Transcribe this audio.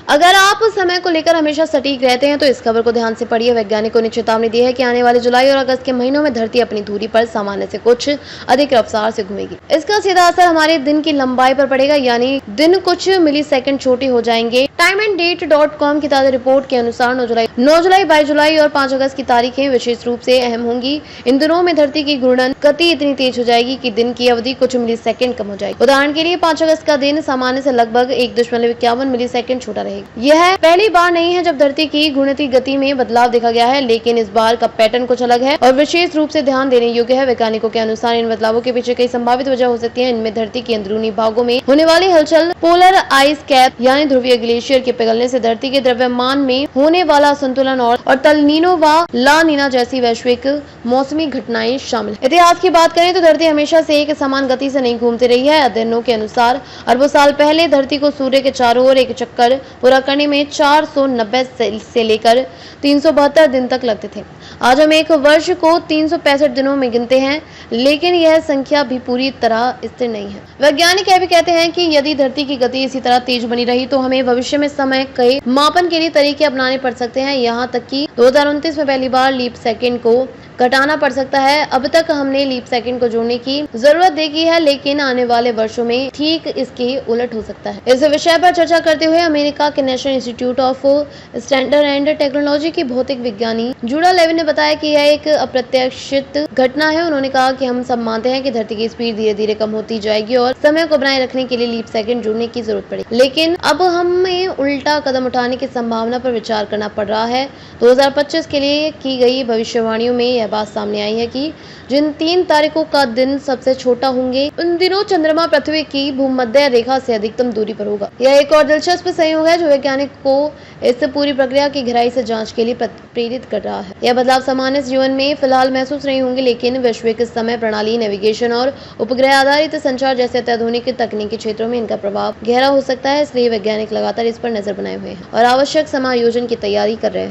अगर आप समय को लेकर हमेशा सटीक रहते हैं तो इस खबर को ध्यान से पढ़िए। वैज्ञानिकों ने चेतावनी दी है कि आने वाले जुलाई और अगस्त के महीनों में धरती अपनी दूरी पर सामान्य से कुछ अधिक रफ्तार से घूमेगी। इसका सीधा असर हमारे दिन की लंबाई पर पड़ेगा, यानी दिन कुछ मिलीसेकंड छोटे हो जाएंगे। timeanddate.com की ताजा रिपोर्ट के अनुसार 9 जुलाई, 22 जुलाई और 5 अगस्त की तारीखें विशेष रूप से अहम होंगी। इन दिनों में धरती की घूर्णन गति इतनी तेज हो जाएगी कि दिन की अवधि कुछ मिलीसेकंड कम हो जाएगी। उदाहरण के लिए 5 अगस्त का दिन सामान्य से लगभग 1.51 मिलीसेकंड छोटा रहेगा। यह पहली बार नहीं है जब धरती की घूर्णती गति में बदलाव देखा गया है, लेकिन इस बार का पैटर्न कुछ अलग है और विशेष रूप से ध्यान देने योग्य है। वैज्ञानिकों के अनुसार इन बदलावों के पीछे कई संभावित वजह हो सकती है। इनमें धरती के अंदरूनी भागों में होने वाली हलचल, पोलर आइस कैप यानी ध्रुवीय ग्लेशियर के पिघलने से धरती के द्रव्यमान में होने वाला असंतुलन और तल नीनो व ला नीना जैसी वैश्विक मौसमी घटनाएं शामिल हैं। इतिहास की बात करें तो धरती हमेशा से एक समान गति से नहीं घूमती रही है। अध्ययनों के अनुसार अरबों साल पहले धरती को सूर्य के चारों ओर एक चक्कर पूरा करने में 490 से लेकर 372 दिन तक लगते थे। आज हम एक वर्ष को 365 दिनों में गिनते हैं, लेकिन यह संख्या भी पूरी तरह स्थिर नहीं है। वैज्ञानिक यह भी कहते हैं कि यदि धरती की गति इसी तरह तेज बनी रही तो हमें भविष्य में समय के मापन के लिए तरीके अपनाने पड़ सकते हैं। यहाँ तक कि 2029 में पहली बार लीप सेकंड को घटाना पड़ सकता है। अब तक हमने लीप सेकंड को जोड़ने की जरूरत देखी है, लेकिन आने वाले वर्षों में ठीक इसके उलट हो सकता है। इस विषय पर चर्चा करते हुए अमेरिका के national institute of standard and technology की भौतिक विज्ञानी जूडा लेविन ने बताया कि यह एक अप्रत्याशित घटना है। उन्होंने कहा कि हम सब मानते हैं कि धरती की स्पीड धीरे धीरे कम होती जाएगी और समय को बनाए रखने के लिए लीप सेकंड जोड़ने की जरूरत पड़ेगी, लेकिन अब हमें उल्टा कदम उठाने की संभावना पर विचार करना पड़ रहा है। 2025 के लिए की गई भविष्यवाणियों में यह बात सामने आई है कि जिन 3 तारीखों का दिन सबसे छोटा होंगे, उन दिनों चंद्रमा पृथ्वी की भूमध्य रेखा से अधिकतम दूरी पर होगा। यह एक और दिलचस्प संयोग है जो वैज्ञानिक को इस पूरी प्रक्रिया की गहराई से जांच के लिए प्रेरित कर रहा है। यह बदलाव सामान्य जीवन में फिलहाल महसूस नहीं होंगे, लेकिन वैश्विक समय प्रणाली, नेविगेशन और उपग्रह आधारित संचार जैसे अत्याधुनिक तकनीकी क्षेत्रों में इनका प्रभाव गहरा हो सकता है। इसलिए वैज्ञानिक लगातार इस पर नजर बनाए हुए हैं और आवश्यक समायोजन की तैयारी कर रहे हैं।